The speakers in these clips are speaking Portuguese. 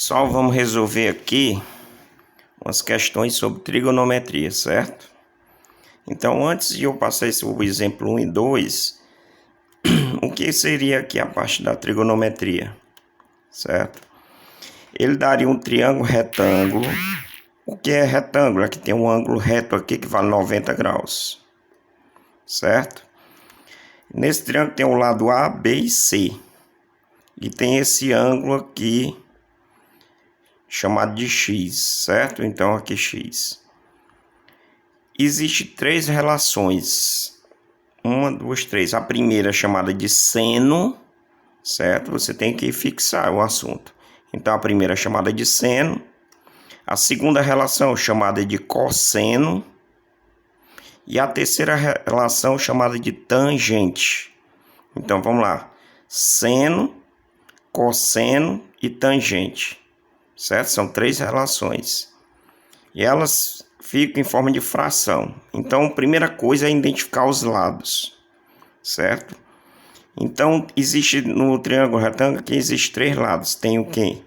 Pessoal, vamos resolver aqui umas questões sobre trigonometria, certo? Então, antes de eu passar o exemplo 1 e 2, o que seria aqui a parte da trigonometria, certo? Ele daria um triângulo retângulo. O que é retângulo? Aqui tem um ângulo reto aqui que vale 90 graus, certo? Nesse triângulo tem o lado A, B e C. E tem esse ângulo aqui chamado de X, certo? Então aqui X. Existem três relações. Uma, duas, três. A primeira é chamada de seno, certo? Você tem que fixar o assunto. Então a primeira é chamada de seno. A segunda relação chamada de cosseno. E a terceira relação chamada de tangente. Então vamos lá. Seno, cosseno e tangente. Certo? São três relações. E elas ficam em forma de fração. Então, a primeira coisa é identificar os lados. Certo? Então, existe no triângulo retângulo que existe três lados. Tem o quê?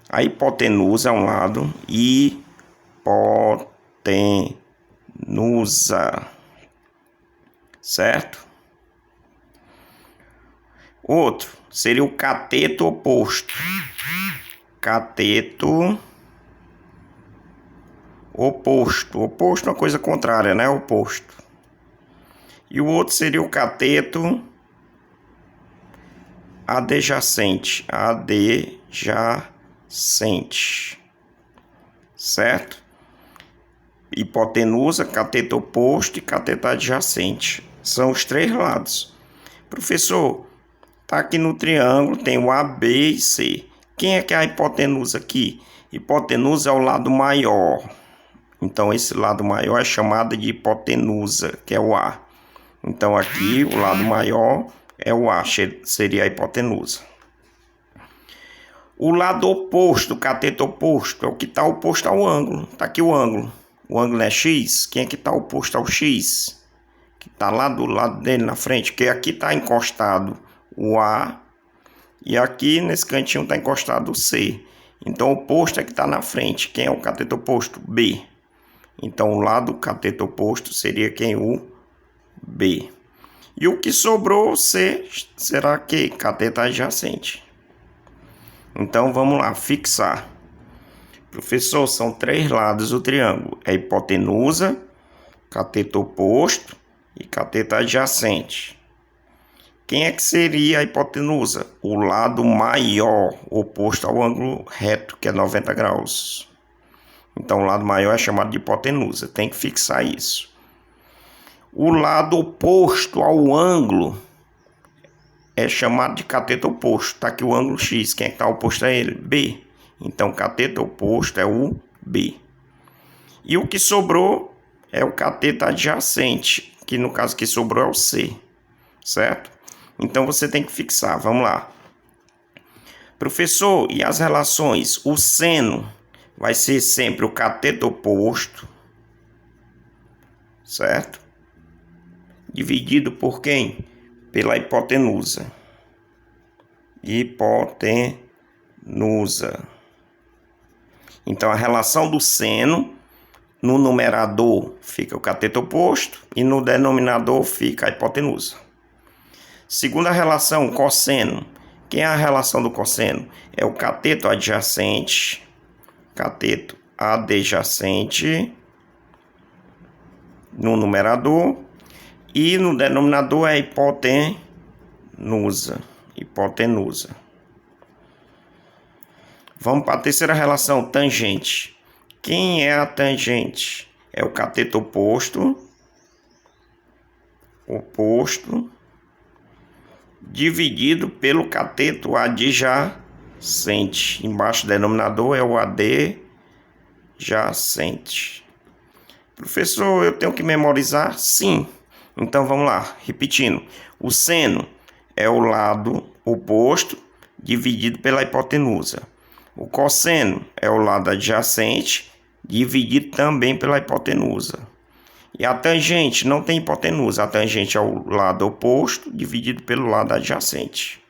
A hipotenusa é um lado. Hipotenusa. Certo? Outro seria o cateto oposto. Cateto oposto. Oposto é uma coisa contrária, né? Oposto. E o outro seria o cateto adjacente. Adjacente. Certo? Hipotenusa, cateto oposto e cateto adjacente. São os três lados. Professor, tá aqui no triângulo, tem o A, B e C. Quem é que é a hipotenusa aqui? Hipotenusa é o lado maior. Então, esse lado maior é chamado de hipotenusa, que é o A. Então, aqui, o lado maior é o A, seria a hipotenusa. O lado oposto, o cateto oposto, é o que está oposto ao ângulo. Está aqui o ângulo. O ângulo é X. Quem é que está oposto ao X? Que está lá do lado dele, na frente. Porque aqui está encostado o A. E aqui, nesse cantinho, está encostado o C. Então, o oposto é que está na frente. Quem é o cateto oposto? B. Então, o lado do cateto oposto seria quem? O B. E o que sobrou, C, será que? Cateto adjacente. Então, vamos lá, fixar. Professor, são três lados do triângulo. É hipotenusa, cateto oposto e cateto adjacente. Quem é que seria a hipotenusa? O lado maior, oposto ao ângulo reto, que é 90 graus. Então, o lado maior é chamado de hipotenusa. Tem que fixar isso. O lado oposto ao ângulo é chamado de cateto oposto. Está aqui o ângulo X. Quem é que está oposto a ele? B. Então, cateto oposto é o B. E o que sobrou é o cateto adjacente, que no caso que sobrou é o C. Certo? Então, você tem que fixar. Vamos lá. Professor, e as relações? O seno vai ser sempre o cateto oposto. Certo? Dividido por quem? Pela hipotenusa. Hipotenusa. Então, a relação do seno, no numerador fica o cateto oposto e no denominador fica a hipotenusa. Segunda relação, cosseno. Quem é a relação do cosseno? É o cateto adjacente. Cateto adjacente no numerador. E no denominador é hipotenusa. Hipotenusa. Vamos para a terceira relação, tangente. Quem é a tangente? É o cateto oposto. Oposto. Dividido pelo cateto adjacente. Embaixo do denominador é o adjacente. Professor, eu tenho que memorizar? Sim. Então, vamos lá. Repetindo. O seno é o lado oposto dividido pela hipotenusa. O cosseno é o lado adjacente dividido também pela hipotenusa. E a tangente não tem hipotenusa. A tangente é o lado oposto dividido pelo lado adjacente.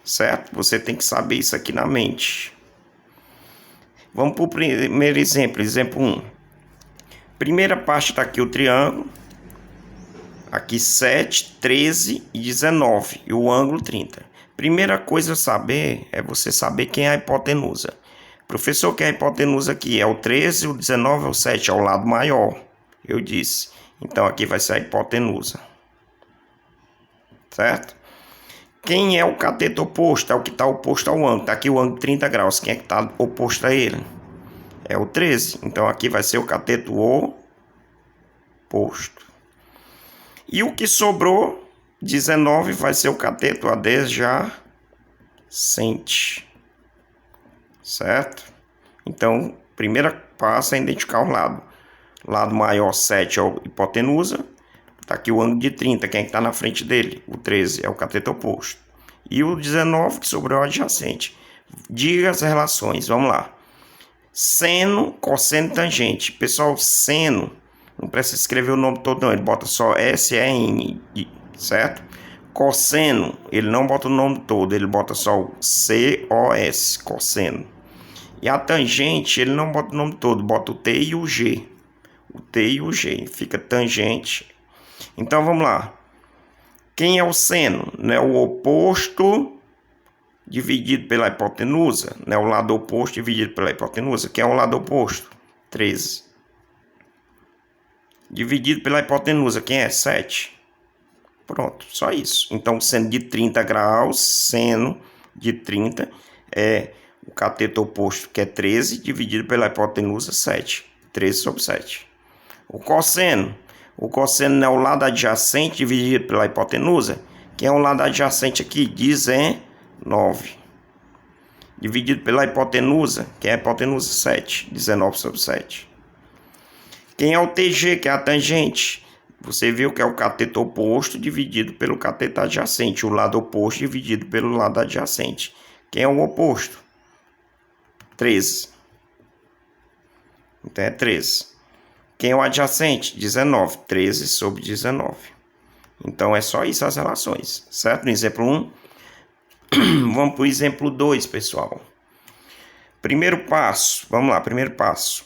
Certo? Você tem que saber isso aqui na mente. Vamos para o primeiro exemplo, exemplo 1. Primeira parte está aqui o triângulo. Aqui 7, 13 e 19. E o ângulo 30. Primeira coisa a saber é você saber quem é a hipotenusa. Professor, quem é a hipotenusa aqui? É o 13, o 19 ou o 7? É o lado maior. Eu disse. Então aqui vai ser a hipotenusa. Certo? Quem é o cateto oposto? É o que está oposto ao ângulo. Está aqui o ângulo 30 graus. Quem é que está oposto a ele? É o 13. Então aqui vai ser o cateto oposto. E o que sobrou, 19, vai ser o cateto adjacente. Certo? Então, primeira passo é identificar o lado. Lado maior, 7, é a hipotenusa. Está aqui o ângulo de 30. Quem é que está na frente dele? O 13 é o cateto oposto. E o 19 que sobrou é o adjacente. Diga as relações. Vamos lá. Seno, cosseno e tangente. Pessoal, seno, não precisa escrever o nome todo não. Ele bota só S-E-N, certo? Cosseno, ele não bota o nome todo. Ele bota só o C-O-S, cosseno. E a tangente, ele não bota o nome todo. Bota o T e o G. O T e o G. Fica tangente. Então, vamos lá. Quem é o seno? Né? O oposto dividido pela hipotenusa. Né? O lado oposto dividido pela hipotenusa. Quem é o lado oposto? 13. Dividido pela hipotenusa. Quem é? 7. Pronto, só isso. Então, seno de 30 graus, seno de 30 é o cateto oposto, que é 13, dividido pela hipotenusa, 7. 13 sobre 7. O cosseno. O cosseno é o lado adjacente dividido pela hipotenusa. Quem é o lado adjacente aqui? 19. Dividido pela hipotenusa, que é a hipotenusa, 7. 19 sobre 7. Quem é o TG, que é a tangente? Você viu que é o cateto oposto dividido pelo cateto adjacente. O lado oposto dividido pelo lado adjacente. Quem é o oposto? 13. Então é 13. Quem é o adjacente? 19. 13 sobre 19. Então é só isso as relações. Certo? No exemplo 1. Vamos para o exemplo 2, pessoal. Primeiro passo. Vamos lá, primeiro passo.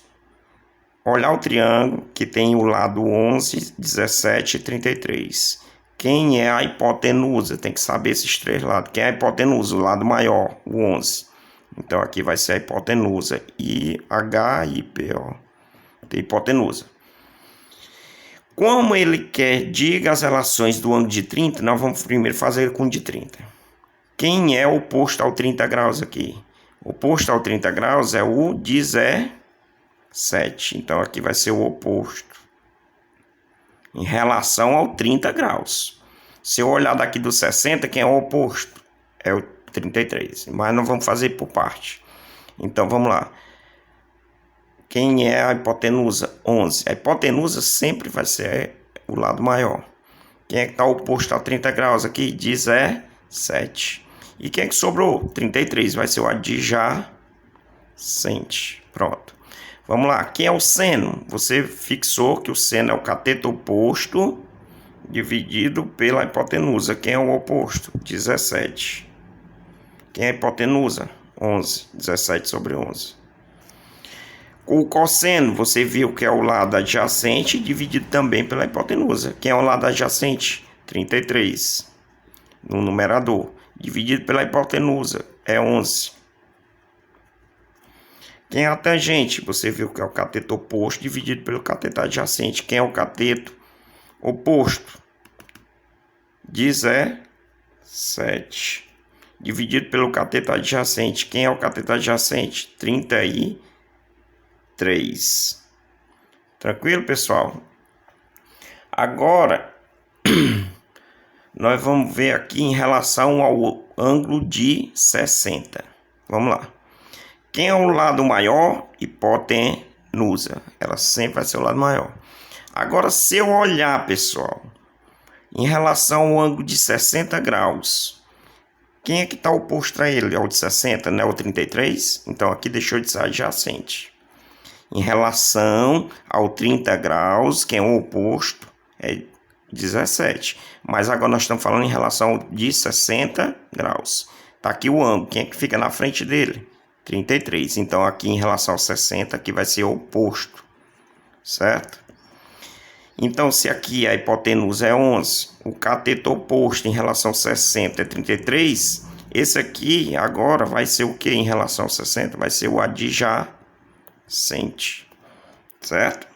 Olhar o triângulo que tem o lado 11, 17 e 33. Quem é a hipotenusa? Tem que saber esses três lados. Quem é a hipotenusa? O lado maior, o 11. Então aqui vai ser a hipotenusa. I-H-I-P, ó. Tem hipotenusa. Como ele quer, diga as relações do ângulo de 30, nós vamos primeiro fazer com o de 30. Quem é oposto ao 30 graus aqui? Oposto ao 30 graus é o 17. Então aqui vai ser o oposto. Em relação ao 30 graus. Se eu olhar daqui do 60, quem é o oposto? É o 33. Mas não vamos fazer por parte. Então vamos lá. Quem é a hipotenusa? 11. A hipotenusa sempre vai ser o lado maior. Quem é que está oposto a 30 graus aqui? 17. E quem é que sobrou? 33. Vai ser o adjacente. Pronto. Vamos lá. Quem é o seno? Você fixou que o seno é o cateto oposto dividido pela hipotenusa. Quem é o oposto? 17. Quem é a hipotenusa? 11. 17 sobre 11. O cosseno, você viu que é o lado adjacente dividido também pela hipotenusa. Quem é o lado adjacente? 33. No numerador. Dividido pela hipotenusa é 11. Quem é a tangente? Você viu que é o cateto oposto dividido pelo cateto adjacente. Quem é o cateto oposto? 17. Dividido pelo cateto adjacente. Quem é o cateto adjacente? 33. Tranquilo, pessoal? Agora, nós vamos ver aqui em relação ao ângulo de 60. Vamos lá. Quem é o lado maior? Hipotenusa. Ela sempre vai ser o lado maior. Agora, se eu olhar, pessoal, em relação ao ângulo de 60 graus, quem é que está oposto a ele? É o de 60, não é o 33? Então, aqui deixou de ser adjacente. Em relação ao 30 graus, quem é o oposto? É 17. Mas agora nós estamos falando em relação ao de 60 graus. Está aqui o ângulo. Quem é que fica na frente dele? 33. Então, aqui em relação ao 60, aqui vai ser o oposto, certo? Então, se aqui a hipotenusa é 11, o cateto oposto em relação ao 60 é 33, esse aqui agora vai ser o que em relação ao 60? Vai ser o adjacente, certo?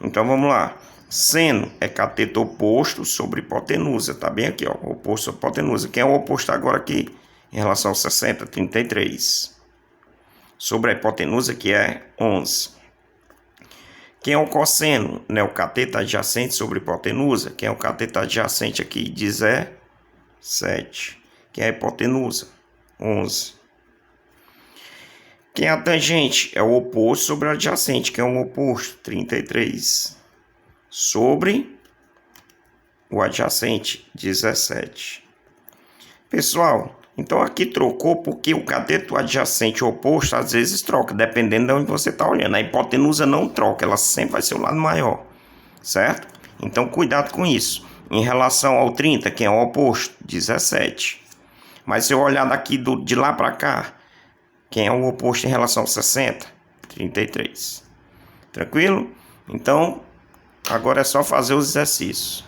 Então, vamos lá. Seno é cateto oposto sobre hipotenusa, tá bem aqui, ó, oposto sobre hipotenusa. Quem é o oposto agora aqui em relação ao 60? 33. Sobre a hipotenusa, que é 11. Quem é o cosseno? Né? O cateto adjacente sobre hipotenusa. Quem é o cateto adjacente aqui? 17. Quem é a hipotenusa? 11. Quem é a tangente? É o oposto sobre o adjacente. Quem é o oposto? 33. Sobre o adjacente, 17. Pessoal, então aqui trocou porque o cateto adjacente oposto às vezes troca, dependendo de onde você está olhando. A hipotenusa não troca, ela sempre vai ser o lado maior, certo? Então cuidado com isso. Em relação ao 30, quem é o oposto? 17. Mas se eu olhar daqui de lá para cá, quem é o oposto em relação ao 60? 33. Tranquilo? Então, agora é só fazer os exercícios.